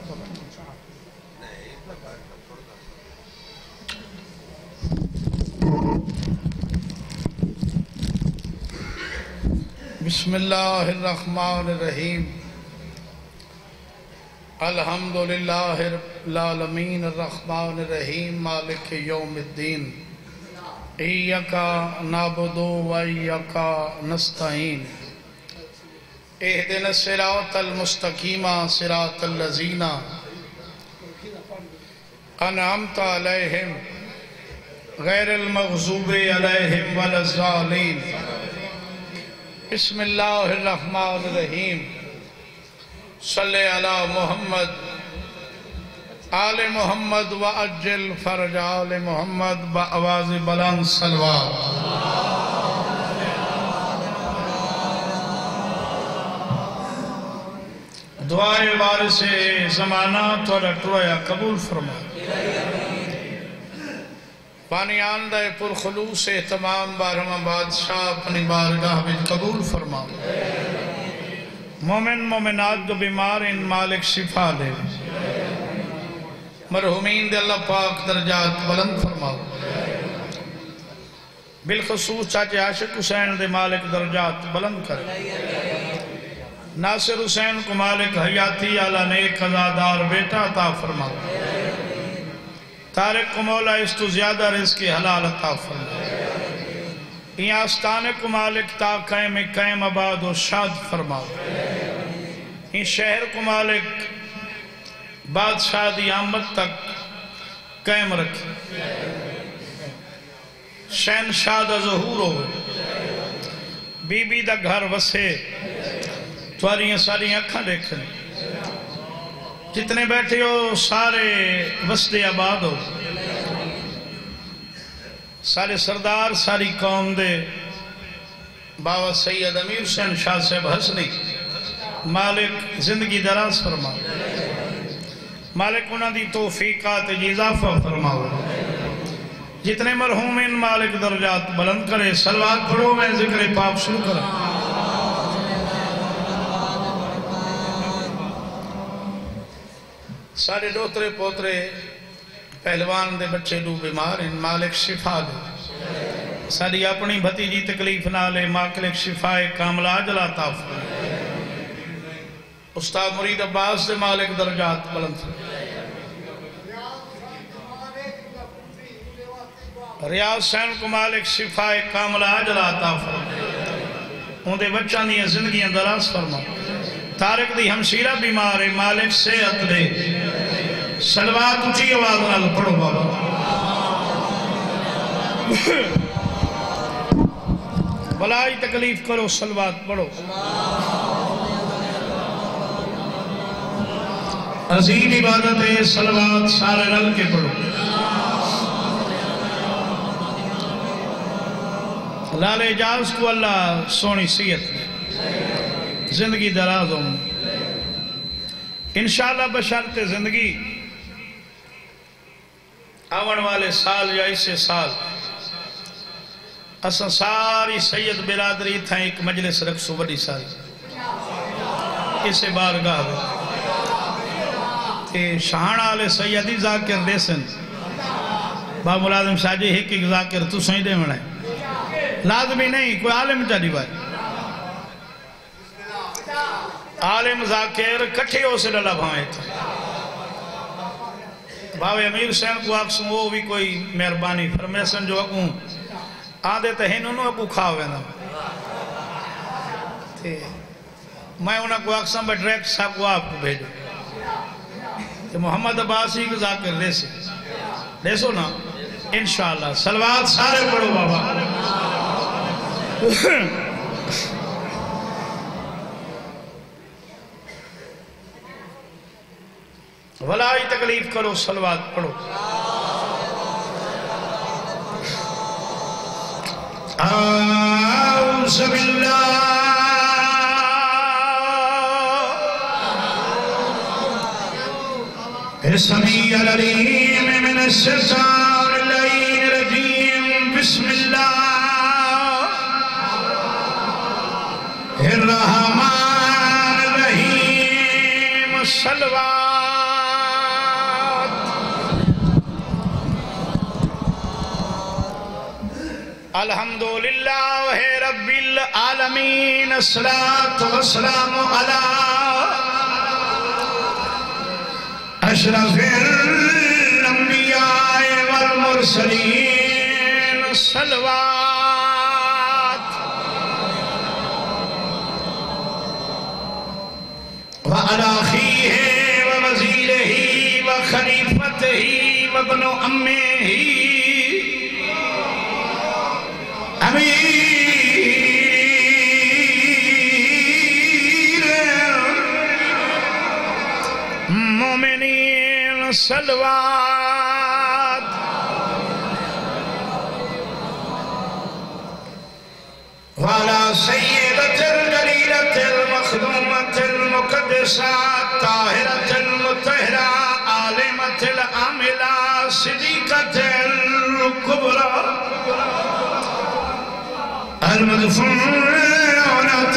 بسم اللہ الرحمن الرحیم الحمدللہ رب العالمین الرحمن الرحیم مالک یوم الدین ایاکا نعبد و ایاکا نستعین اہدنا الصراط المستقیم صراط الذین انعمت علیہم غیر المغضوب علیہم ولا الضالین بسم اللہ الرحمن الرحیم صلی علی محمد آل محمد وعجل فرج آل محمد بآواز بلند صلوات دعائے وارث زمانہ تھوڑا ٹرویا قبول فرما پانی آندہ پر خلوص تمام بارہمہ بادشاہ اپنی بارگاہ میں قبول فرما مومن مومنات جو بیمار ان مالک شفا دے مرحومین دے اللہ پاک درجات بلند فرما بالخصوص چاچے عاشق حسین دے مالک درجات بلند کرے ناصر حسین کو مالک حیاتی اعلیٰ نیک عزادار بیٹا عطا فرما طارق کو مولا اس تو زیادہ رزق حلال عطا فرما این آستانے کو مالک تا قائم قائم آباد و شاد فرما این شہر کو مالک بادشاہ دی آمد تک قائم رکھے شہن شاد ظہور ہو بی بی دا گھر وسے تواریاں ساری اکھاں دیکھیں جتنے بیٹھے ہو سارے وسط آباد ہو سارے سردار ساری قوم دے بابا سید امیر حسین شاہ صاحب حسنی مالک زندگی دراز فرما مالک انہاں دی توفیقات اضافہ فرما جتنے مرحومین مالک درجات بلند کرے صلوات پڑھو میں ذکر پاک شروع کرا سارے دوترے پوترے پہلوان دے بچے دو بیمار ان مالک شفا دے ساری اپنی بھتیجی تکلیف نہ لے مالک شفا کاملہ عجلہ عطا فرمائے استاد مرید عباس دے مالک درجات بلند ریاض سین کو مالک شفا کاملہ عجلہ عطا فرمائے ان دے بچہ دی زندگیاں دراز فرمائے طارق دی ہمشیرہ بیمار ہے مالک صحت دے صلوات اچھی آواز نال پڑھو بابا بلائی تکلیف کرو صلوات پڑھو عظیم عبادت ہے صلوات سارے رل کے پڑھو لال اجاز کو اللہ سونی صحت میں زندگی دراز ہوں انشاءاللہ بشرط زندگی آون والے سال یا اسے سال اساں ساری سید برادری تھا ایک مجلس رکھسو بڑی سال اسے بارگاہ تے شاہان آلے سیدی ذاکر دیسن با ملازم شاہ جی ایک ذاکر تو سہیں دے منائے لازمی نہیں کوئی عالم چاہی بات عالم ذاکر کٹھے ہو سے ڈالا بھائیں تھا باوے امیر حسین کو آکسوں وہ بھی کوئی مہربانی فرمیسن جو اکوں آدھے تہین انہوں اکوں کھاوے نا میں انہوں کو آکسوں بے ڈریکٹ صاحب کو آپ کو بھیجو محمد عباسی کو ذاکر دے سو نا انشاءاللہ صلوات سارے پڑھو بابا ولائی تکلیف کرو صلوات پڑھو اعوذ باللہ السمیع العلیم من الشیطان اللعین الرجیم بسم اللہ الرحمن الرحیم صلوات الحمدللہ رب العالمین الصلاة والسلام علی اشرف الانبیاء والمرسلین صلوات وعلی اخیہ ووزیرہ وخلیفتہ وابن امہ امیر مومنین صلوات وعلى سيدة الجليلة المخدومة المقدسة طاهرة المطهرة عالمة العاملة صديقة الكبرى المدفونة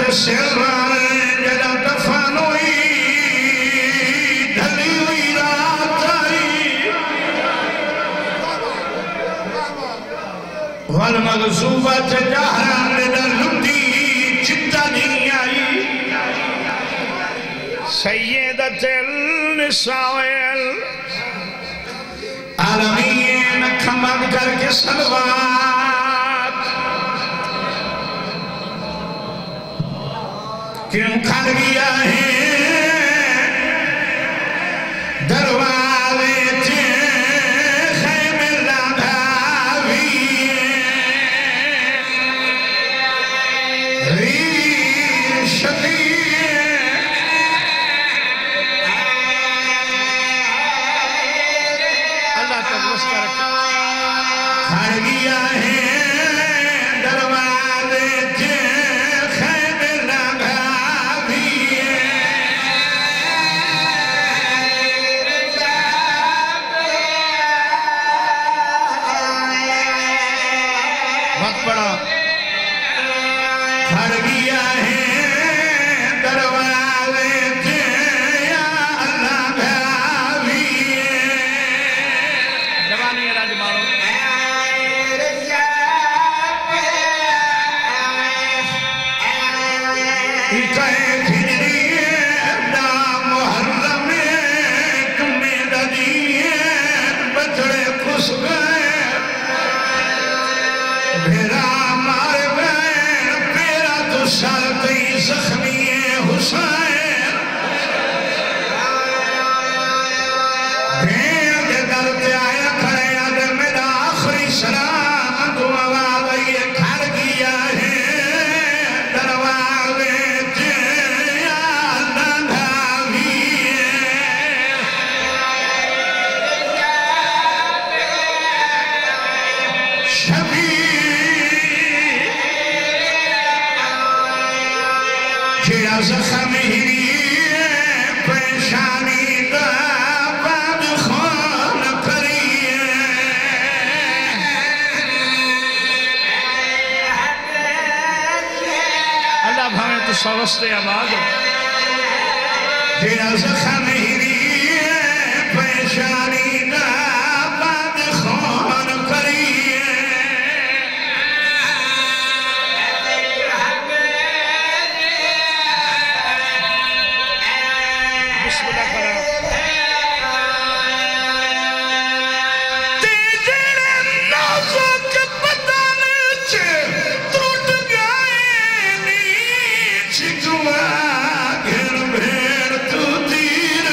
السرى جل دفنوي دلوي راتي والمغصوبة جهرا للمدي جدني سيدة النساء العالمين كمال کرك صلوات کیوں کھڑ گیا ہے دروازے تھے خیمے لگاوی ریشتی اللہ کا واسطہ رکھا کھڑ گیا ہے دروازے تھے کھڑ گیا ہے دروازے تھے یا اللہ بھاوی جوانی ہے راج مارو کہیں بھیڑی دا محرم تمہیں ددی بچڑے خوش گئے بھیرا مار بین پیرا تو شرطی زخمی حسین بھین دے درتے آیا کھڑے اد میرا آخری سلام دعا آگئی کھڑ گیا ہے دروازے تھے یا اللہ دھاوی کیا زخم ہری پریشانی دا باد خون کریے اللہ بھاویں تو سوستے آباد ہو کیا زخم ہری پریشانی دا باد خون کریے بسم اللہ کرو تیجر نازک بدن چھے ٹوٹ گئے نیچ گوا گھر بھیر تو تیر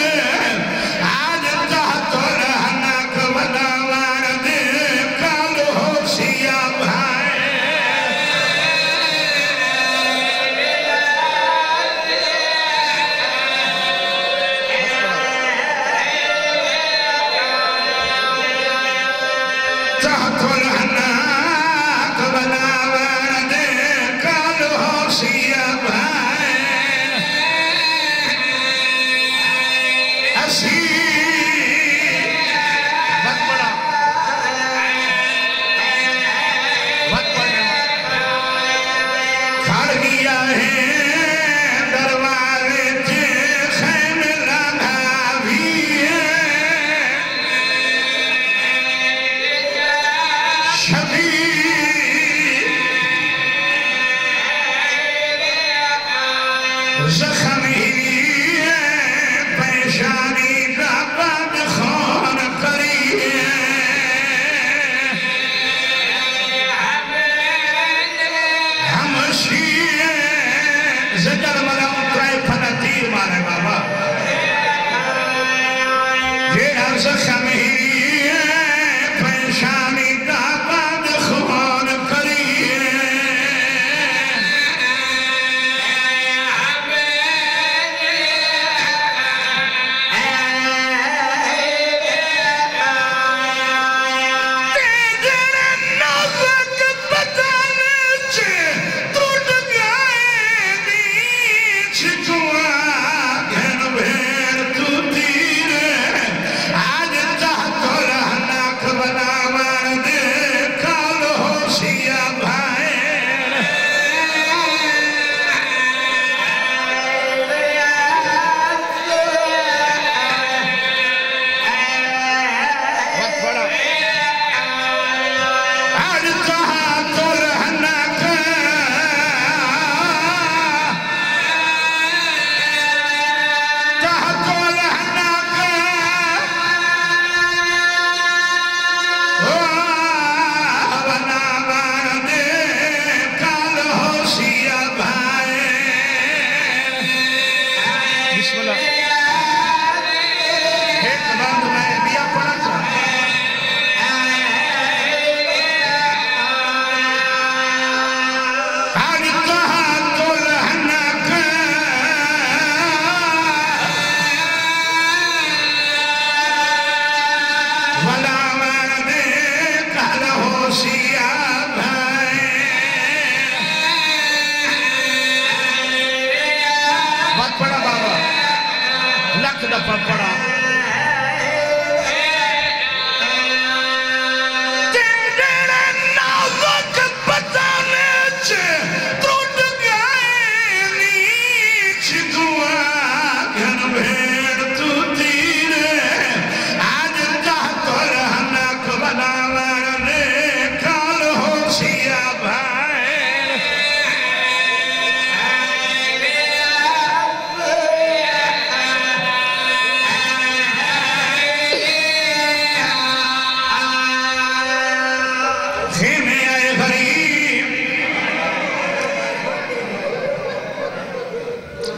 آج تحت رہنک ولا وارد کال ہو سیا بھائی زخم ہی پریشانی کا بعد خوان کریے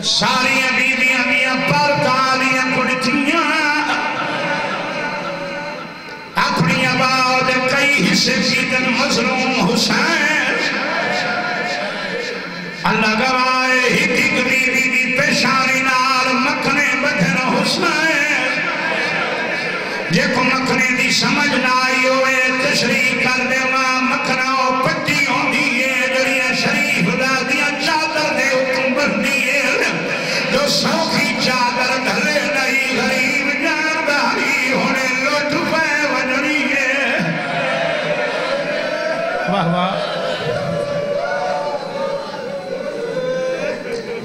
ساریاں بیویاں میاں پر کالیاں کڑتیاں اپنی آباد کئی حصے سیدن مظلوم حسین اللہ گوائے ہی بیوی دی پیشانی نال مکھنے بدھن حسین جے کو مکھنے دی سمجھ نہ آئی ہوئے تشریح کر دے ماں مکھنا ہو پٹی ہوں دیئے جڑیاں شریف دا دیا چادر دے اتن بر دیئے جو سوکھی چادر ڈھلے نہیں غریب جانداری ہونے لوٹ پہ ونڑی ہے واہ واہ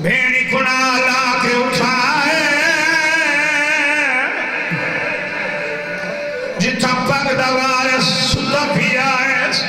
بھیڑی کنا لا کے اٹھائے جتا پگ دوارے ستا بھی آئے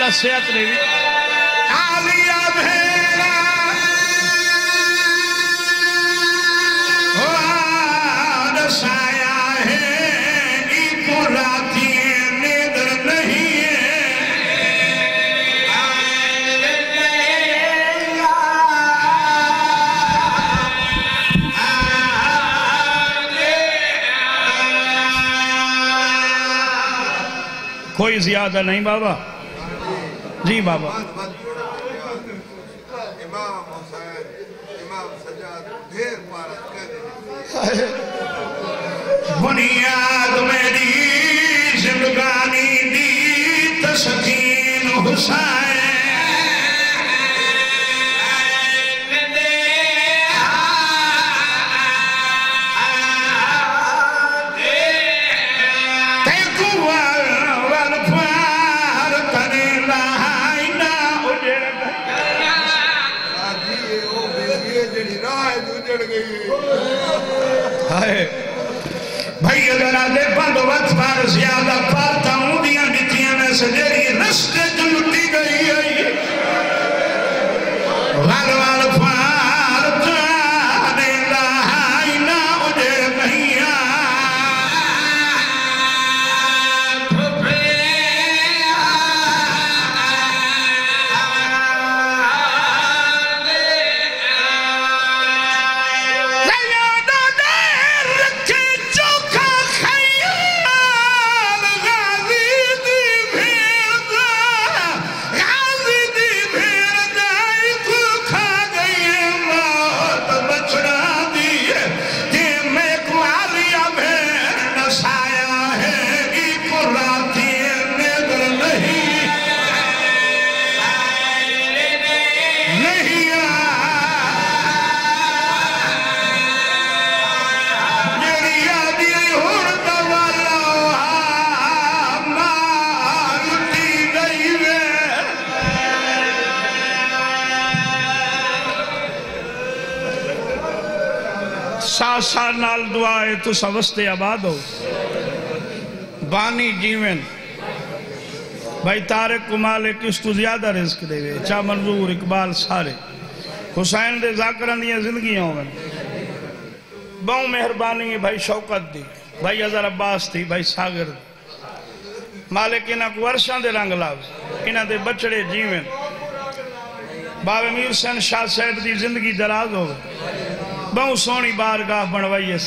اللہ صحت دے آلیا بھیڑا سایہ ہے ایکو راتی نیدر نہیں کوئی زیادہ نہیں بابا جی بابا امام حسین امام سجاد دھیر پارت کہتے بنیاد میری زندگانی دی تسکین حسین بھائی اگر آدھے بندوبت پر زیادہ پارتا ہوں دیاں دیتیاں میں سے جیری رستے جو لٹی گئی ہے غلوال پارتا دینا آئینہ اجھے نہیں سا نال دعائے تو سوستے آباد ہو بانی جیون بھائی تارک کو مالک اس تو زیادہ رزق دے گئے چاہ منظور اقبال سارے حسین دے ذاکران دیا زندگیاں ہوگن بہوں مہربانی بھائی شوقت دی بھائی عزر عباس تھی بھائی ساگر دی مالک انہاں کو ورشان دے رنگ لاؤز انہاں دے بچڑے جیون باب امیر حسین شاہ صاحب دی زندگی دراز ہوگا بہو سونی بارگاہ بنوائیس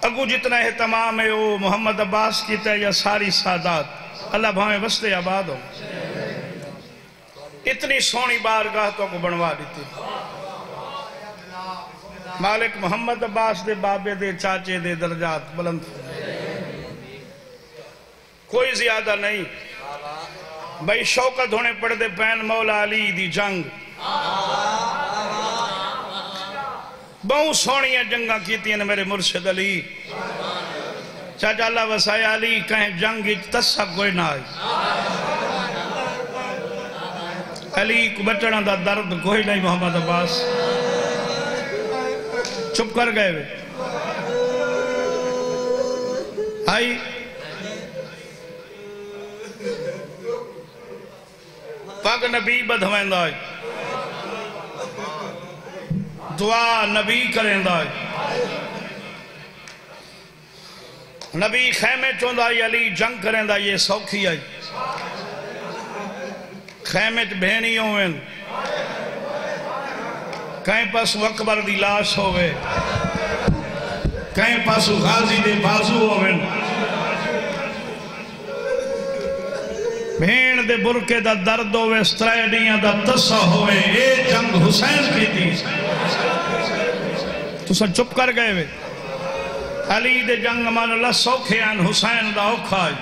اگو جتنا اہتمام ہے وہ محمد عباس کی تے یا ساری سادات اللہ بھاویں وستے آباد ہو اتنی سونی بارگاہ تو کو بنوا دیتی مالک محمد عباس دے بابے دے چاچے دے درجات بلند کوئی زیادہ نہیں بھائی شوکت ہونے پڑ دے پین مولا علی دی جنگ بہو سونیاں جنگاں کیتی ہیں میرے مرشد علی چاچا اللہ وسائے علی کہیں جنگ تسا کوئی نہ آئی علی کو بچڑا دا درد کوئی نہیں محمد عباس چپ کر گئے وے آئی پاک نبی بدھویں دائی دعا نبی کریں دائی نبی خیمے چوندائی علی جنگ کریں دائی یہ سوکھی آئی خیمے بہنی ہوئیں کہیں پاسو اکبر دی لاش ہوئے کہیں پاسو غازی دے بازو ہوئیں بھین دے برکے دا درد ہوئے سترائیڈیاں دا تسا ہوئے اے جنگ حسین کی تھی تو سن چپ کر گئے وے علی دے جنگ مان اللہ سوکھے آن حسین دا اوکھائی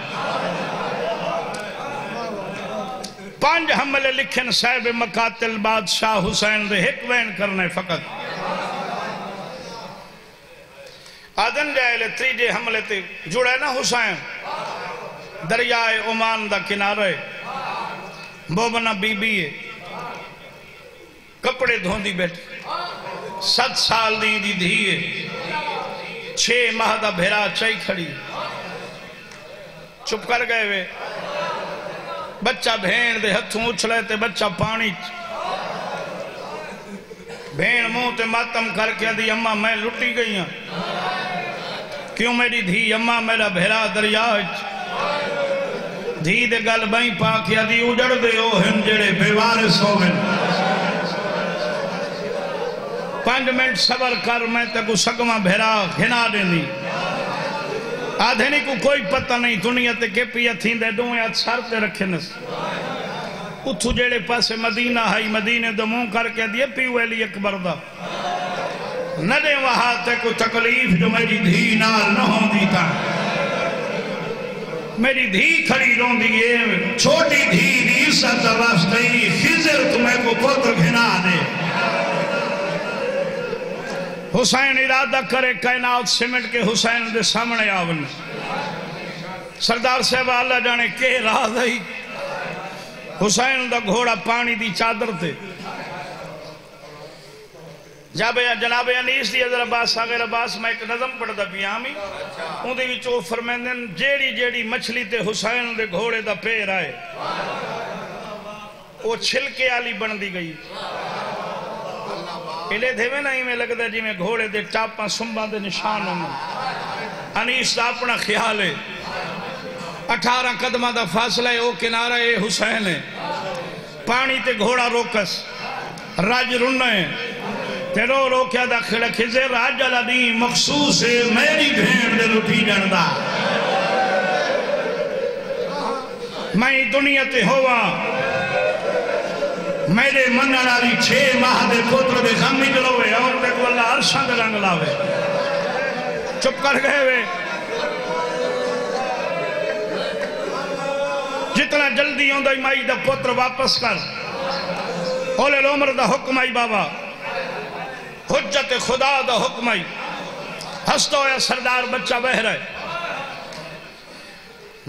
5 حملے لکھن صاحب مقاتل بادشاہ حسین دے ہک وین کرنے فقط آدن جائے لے 3 حملے تے جڑے نا حسین دریائے عمان دا کنارے بوبنا بی بی ہے کپڑے دھوندی بیٹھے 7 سال دی دھیے 6 ماہ دا بھیرا چائی کھڑی چپ کر گئے وے بچہ بھین دے ہتھوں اچھلے تے بچہ پانی بھین منہ تے ماتم کر کے دی اماں میں لٹی گئی ہوں کیوں میری دھی اماں میرا بھیرا دریا دھی دے گل بائیں پاکیا دی اجڑ دے او ہن جڑے بیوارس ہو گئے 5 منٹ صبر کر میں تے کو سگمہ بھیرا گھنا دینی آدھے نہیں کو کوئی پتہ نہیں دنیا تے کے پیا تھیں دے دوں یا سر تے رکھے نس اتھو جیڑے پاسے مدینہ ہائی مدینہ دو موں کر کے دیے پیو علی اکبر دا نہ دے وہاں تے کو تکلیف جو میری دھی نال نہ ہوں دیتا میری دھی کھڑی رون دیئے چھوٹی دھی دی عزت واسطی خضر تمہیں کو پتر گھنا دے حسین ارادہ کرے کائنات سمٹ کے حسین دے سامنے آون سردار صاحب اللہ جانے کہ راہ دائی حسین دا گھوڑا پانی دی چادر تے جناب انیس دی حضر عباس آغیر عباس میں ایک نظم پڑھتا پیامی ان دے وچو فرمیندن جیڑی جیڑی مچھلی تے حسین دے گھوڑے دا پیر آئے وہ چھلکے آلی بن دی گئی الے دھیوے نہیں میں لگتا جی میں گھوڑے دے ٹاپاں سنبا دے نشان ہوں انیس دا اپنا خیال ہے 18 قدمہ دا فاصلہ ہے او کنارہ اے حسین ہے پانی تے گھوڑا روکس راج رنہ ہے تے رو رو کیا دا کھزے راج علادی مخصوص ہے میری بھین دے لٹھی جاندہ میں دنیا تے ہوا میرے منع لالی 6 ماہ دے پتر دے غمی جلوے اور تے کو اللہ عرشان دے رنگ لاوے چپ کر گئے وے جتنا جلدی ہوں دا مائی دا پتر واپس کر اولے العمر دا حکم آئی بابا حجت خدا دا حکم آئی ہستو یا سردار بچہ بہ رہے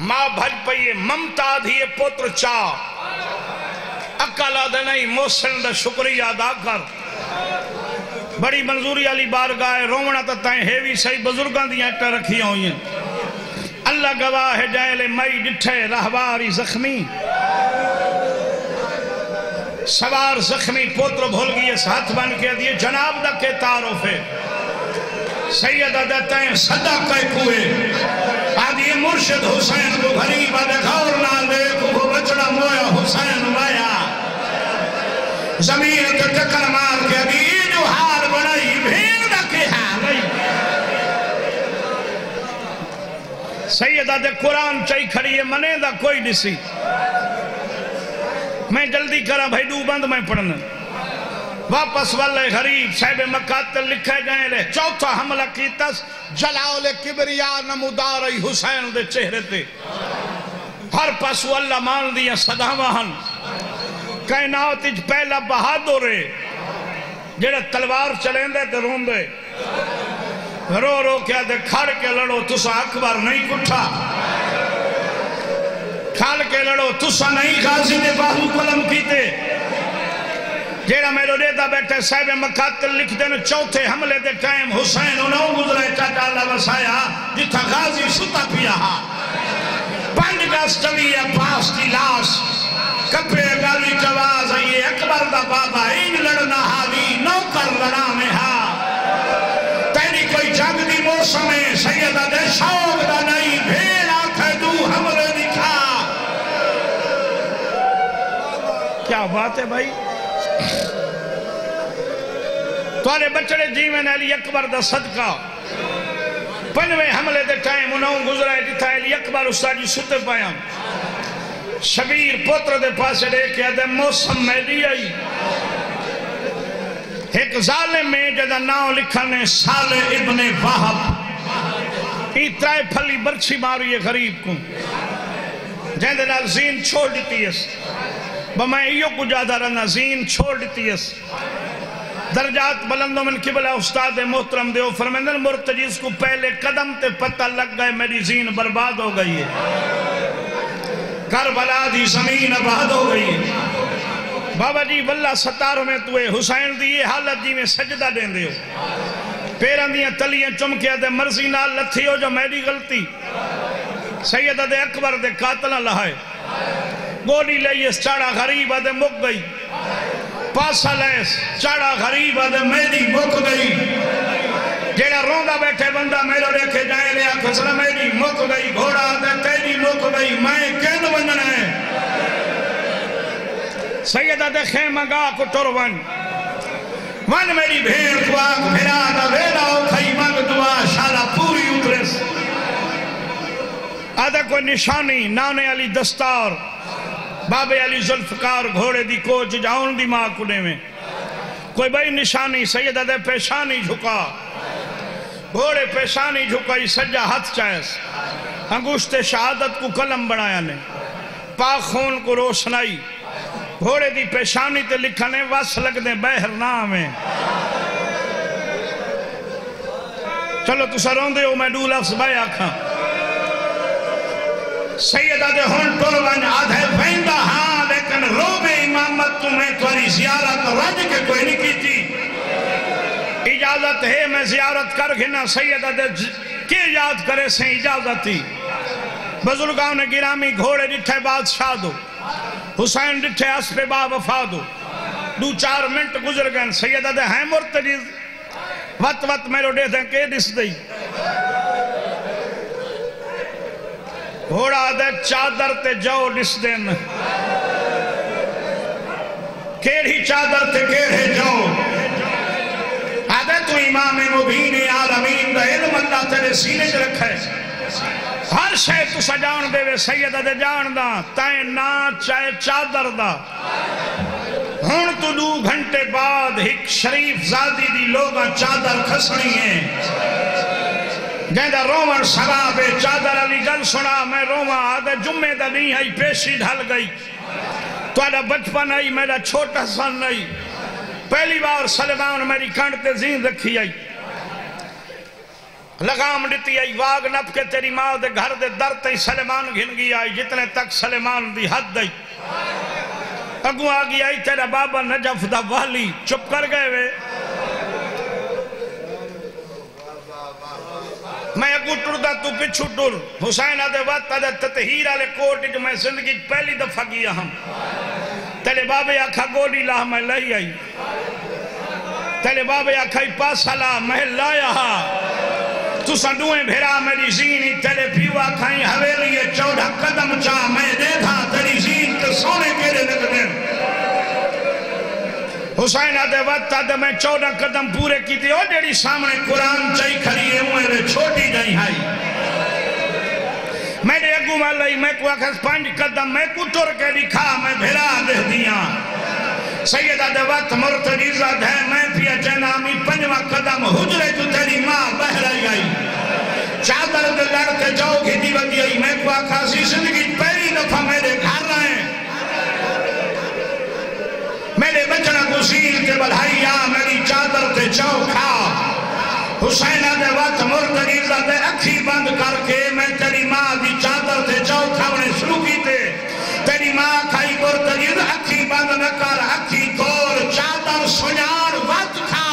ماں بھج پئیے ممتا دھیے پتر چاہ اکالا دے نہیں محسن دا شکریہ ادا کر بڑی منظوری علی بارگاہ رومنا تتائیں ہیوی صحیح بزرگان دیا اٹھا رکھی ہوئی ہیں اللہ گواہ ہے جائلے مئی ڈٹھے رہواری زخمی سوار زخمی پوتر بھول گئی اس ہاتھ بن کے دیئے جناب دا کے تعارف ہے سیدہ دیتائیں صدقہ کوئے آدھیے مرشد حسین کو غریب آدھے غور نہ دے کو بچڑا مویا حسین وایا زمین کے ٹکر مار کے دیئے جو ہار بڑائی بھین دا کے حالی سیدہ دے قرآن چاہی کھڑی ہے منے دا کوئی ڈسی میں جلدی کرا بھائی دو بند میں پڑھنا واپس والے غریب صاحب مقاتل لکھے گئے لے چوتھا حملہ کیتا جلال کبریا نمودار حسین دے چہرے تے ہر پاسو اللہ مان دیا صدامہن کائنات اج پہلا بہادر ہے جڑے تلوار چلیں دے تے رون دے رو رو کیا دے کھڑ کے لڑو تسا اکبر نہیں کٹھا کھال کے لڑو تسا نہیں غازی دے باہو قلم کیتے جیڑا میرے دیتا بیٹھے صاحب مقاتل لکھ دینے چوتھے حملے دے ٹائم حسین انہوں گزرے چاچا اللہ وسایا جتا غازی ستا پیا ہا 5 گز چلی ہے پاس دی لاس کپڑے گالی جواز آئیے اکبر دا بابا این لڑنا حالی نوکر لڑا میں ہا تیری کوئی جنگ دی موسم ہے سیدہ دے شوق دا نہیں بھیل آکھے دو حملے دکھا کیا بات ہے بھائی توارے بچڑے جیوین علی اکبر دا صدقہ 5ویں حملے دے ٹائم انہوں گزرائے جتا علی اکبر استاجی ستے پایا شبیر پتر دے پاسے دے کے دے موسم میں دی آئی ایک ظالم میں جدہ ناؤ لکھنے سال ابن واحب ای ترائے پھلی برچی ماری غریب کو جہاں نال زین چھوڑ دیتی ہے بمائیں ایو کو جادہ رہنا زین چھوڑ دیتی ہے درجات بلندوں من قبلہ استاد محترم دیو فرمیندن مرتجیز کو پہلے قدم تے پتہ لگ گئے میری زین برباد ہو گئی ہے کربلا دی زمین آباد ہو گئی ہے بابا جی واللہ 17 میں توے حسین دی یہ حالت جی میں سجدہ دیں دیو پیران دیاں تلیاں چمکیا دے مرضی نال لتھی ہو جو میری غلطی سیدہ دے اکبر دے قاتلہ لہائے گولی لئیس چاڑا غریب آدھے مک گئی پاسا لیس چاڑا غریب آدھے میری مک گئی جیڑا روندہ بیٹھے بندہ میرے دیکھے جائے لیا کسنا میری مک گئی گھوڑا آدھے تیری مک گئی میں کہن بندن ہے سید آدھے خیمہ گاہ کو ٹر ون میری بھیڑ کو آگ بھیرا دا ویلا ہو کھائی مانگ دعا شالا پوری اترس آدھے کوئی نشانی نانے علی دستار بابے علی ذوالفقار گھوڑے دی کوچ جاؤن دی ماں کنے میں کوئی بھئی نشانی سید آدھے پیشانی جھکا گھوڑے پیشانی جھکائی سجا ہاتھ چاہیس انگوشت شہادت کو قلم بنایا نے پاک خون کو روشنائی گھوڑے دی پیشانی تے لکھنے وس لگ دیں بہر نام ہے چلو تو سرون دے ہو میں دو لفظ بھائی آکھاں سید آدھے ہون ٹول ون آدھے پہندہ ہاں لیکن رو بے امامت تمہیں توری زیارت رج کے کوئی نہیں کی تھی اجازت ہے میں زیارت کر گھنا سید آدھے کی یاد کرے سے اجازت تھی بزرگاں نے گرامی گھوڑے ڈٹھے بادشاہ دو حسین ڈٹھے اسپے با وفا دو 2-4 منٹ گزر گئن سید آدھے ہیں مرتجز وقت میرے دے دیں کہ دس دئی گھوڑا دے چادر تے جو دس دیں کیڑی چادر تے کیڑے جو آدھے تو امام مبین عالمین دا علم اللہ تیرے سینے جو رکھے ہر شے تو سجان دے وے سید دے جان دا تائیں نا چاہے چادر دا ہون تو 2 گھنٹے بعد ایک شریف زادی دی لوگاں چادر کھسنی ہیں جہاں رومن سرابے چادر علی گل سنا میں رومن آدھے جمعے دا نہیں آئی پیشی ڈھل گئی تو آدھا بچپن آئی میرا چھوٹا سن نہیں پہلی بار سلمان میری کانٹتے زین رکھی آئی لگام ڈتی آئی واگ نپ کے تیری ماں دے گھر دے در تے سلمان گھن گئی آئی جتنے تک سلمان دی حد دئی اگو آگی آئی تیرا بابا نجف دا والی چپ کر گئے وے میں اگو ٹردہ تو پچھو ٹر حسین آدھے وقت آدھے تطہیر آلے کوٹ جو میں زندگی پہلی دفعہ گیا ہم تیرے بابے آکھا گولی لاہ میں لئی آئی تیرے بابے آکھا پاسا لا میں لایا تو سنڈویں بھیرا میری زینی تیرے پیوا کھائیں حویلی 14 قدم چاہ میں دیکھا تیری زین تو سونے کیرے لگ دیں حسین آدھے وقت آدھے میں 14 قدم پورے کی تھی اور جیڑی سامنے قرآن چاہی کھڑی ہے موہرے چھوٹی جائیں آئی میں نے اگو میں لئی میں کو اکھس 5 قدم میں کو ٹر کے دکھا میں بھیرا دے دیا سید آدھے وقت مرتجیزہ دھے میں پیا جنامی 5واں قدم حجرے تو تیری ماں بہرائی آئی چادر دے لڑتے جاؤ گی دی وگی آئی میں کو اکھاسی زندگی پہلی دفعہ میرے گھر رہے میرے بچنا کو سیل کے بڑھائی آ میری چادر تے جاؤ کھا حسین آدھے وقت مرتجیزہ دے اکھی بند کر کے میں تیری ماں دی چادر تے جاؤ کھاونے شروع کی تے تیری ماں کھائی مرتجیز اکھی بند نہ کر اکھی کور چادر سنیار وقت کھا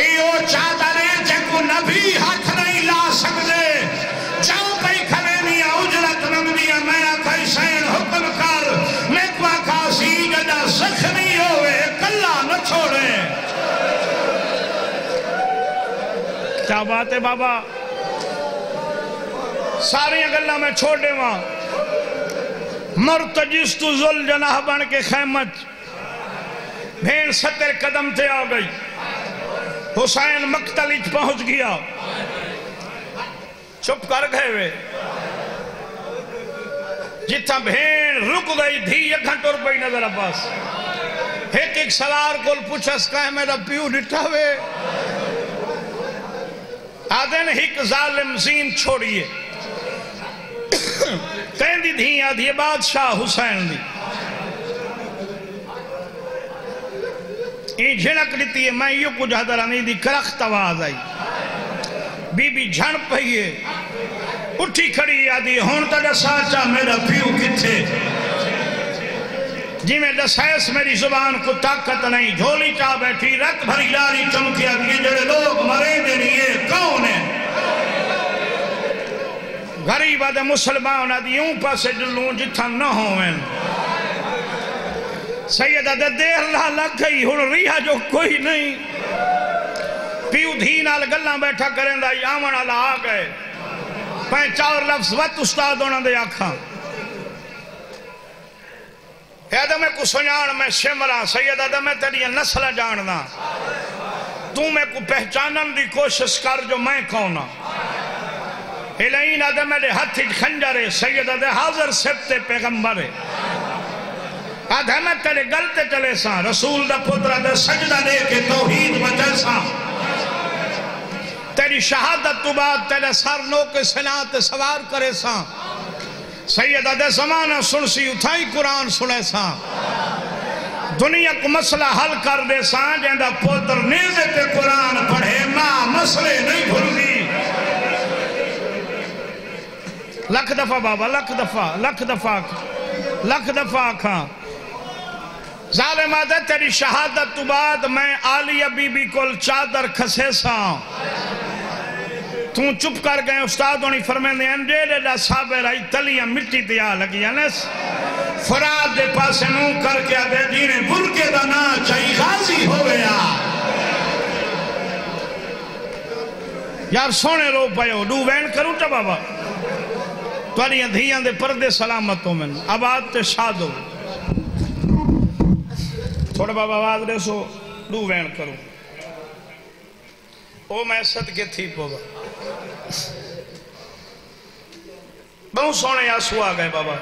ایو چادریں جنکو نبی ہاتھ نہیں لا سکتے جاؤ پہی کھلینیا اجرت نمدیا میں آکھائی سین حکم کر میں کو آکھاسی جدہ زخمی ہوئے کلہ نہ چھوڑے کیا بات ہے بابا ساری گلہ میں چھوڑے وہاں مرتجیز تو ذل جناح بن کے خیمت بھین 70 قدم تے آ گئی حسین مقتلیج پہنچ گیا چپ کر گئے وے جتا بھین رک گئی دھی 1 گھنٹوں روپئی نظر عباس ایک سلار کل پوچھس کہے میرا پیو ڈٹھا وے آدھے نے ایک ظالم زین چھوڑیے کہیں دی دھی آدھی بادشاہ حسین دی یہ جھنک لیتی ہے میں یہ کچھ حضرانی دی کرخت آواز آئی بی بی جھن پہیے اٹھی کھڑی آدھی ہون تا دساچا میرا پیو کتھے جی میں دسائس میری زبان کو طاقت نہیں جھولی چاہ بیٹھی رت بھری لاری چمکی آدھی جڑے لوگ مرے دے نہیں یہ کون ہے غریب آدھے مسلمان آدھی یوں پاسے جلوں جتھا نہ ہوئن سید آدھے دیر لگ گئی ہن ریہا جو کوئی نہیں پیو دھی نال گلاں بیٹھا کریں دا یامن آلا آ گئے پہیں چار لفظ وقت استاد ہونا دے آکھاں آدھے میں کو سنیان میں شمرا سید آدھے میں تیری نسل جاننا تو میں کو پہچانن دی کوشش کر جو میں کونا ہلائین آدھے میرے ہاتھ خنجرے سید آدھے حاضر سبتے پیغمبرے آدھے میں تیرے گلتے چلے ساں رسول دا پتر آدھے سجدہ دے کے توحید بچے ساں تیری شہادت تو بعد تیرے سر نو کے سنات سوار کرے ساں سید آدھے زمانہ سنسی اتھائی قرآن سنے ساں دنیا کو مسئلہ حل کر دے ساں جہاں پتر نیزے تے قرآن پڑھے ماں مسئلے نہیں بھول گی لکھ دفعہ بابا لکھ دفعہ کھاں ظالم آدھے تیری شہادت تو بعد میں عالیہ بی بی کل چادر کھسے ساں تو چپ کر گئے استاد ہونی فرمین دے انڈیرے دا صابر آئی تلیاں مٹی دیا لگی انس فراد دے پاسے نو کر کے آدھے دینے برکے دا نا چاہی غازی ہو گیا یار سونے رو پائیو دو وین کروں تا بابا توڑیاں دھیاں دے پردے سلامتوں میں آباد تے شادو تھوڑا بابا آواز دے سو دو وین کروں او میں صدقے تھی پوگا بہت سونے آسو آگئے بابا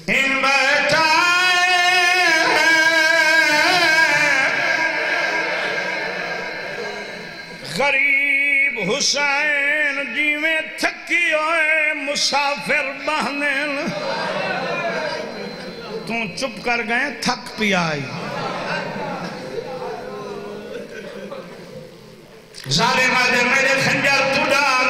ان بیٹا غریب حسین جیویں تھکی ہوئے مسافر بہنین تو چپ کر گئے تھک پی آئی ظالم آدھے میرے خنجر تو ڈال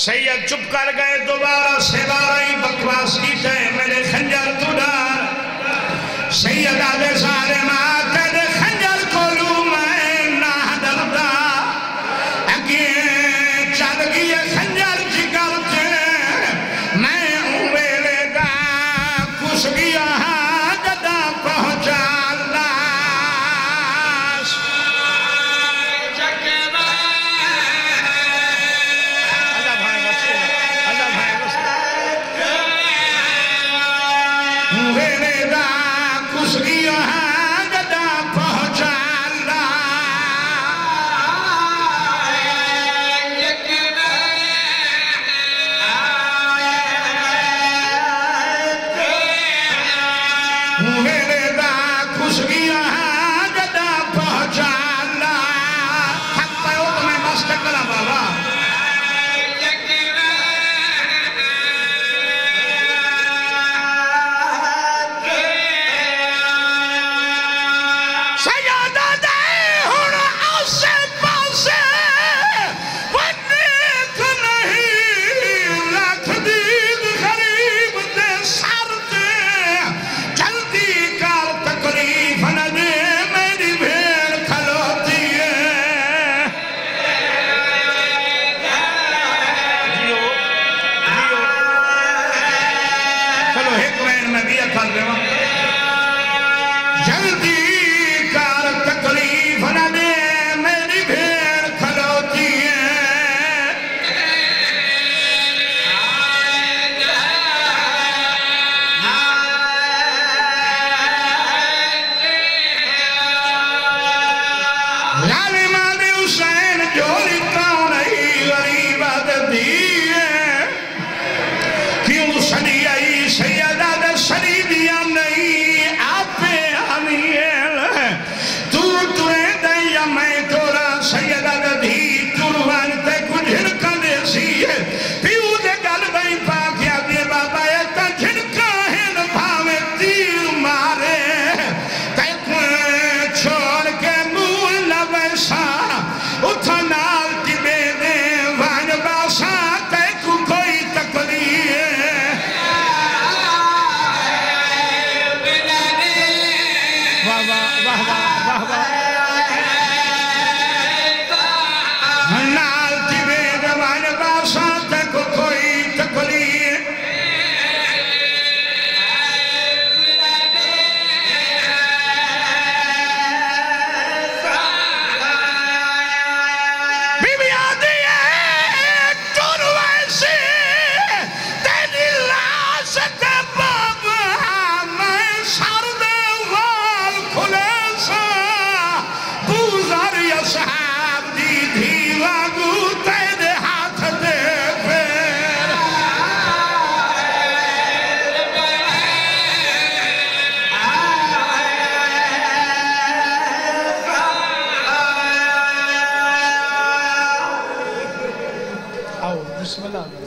سید چپ کر گئے دوبارہ سوارئی بکواس کی تے میرے خنجر تو ڈال سید آدھے ظالم آدھے دے خنجر کو لوں میں نہ ڈردا اگے چل گئی خنجر جگر تے میں اویلے دا کس گیا جدا پہنچا بسم اللہ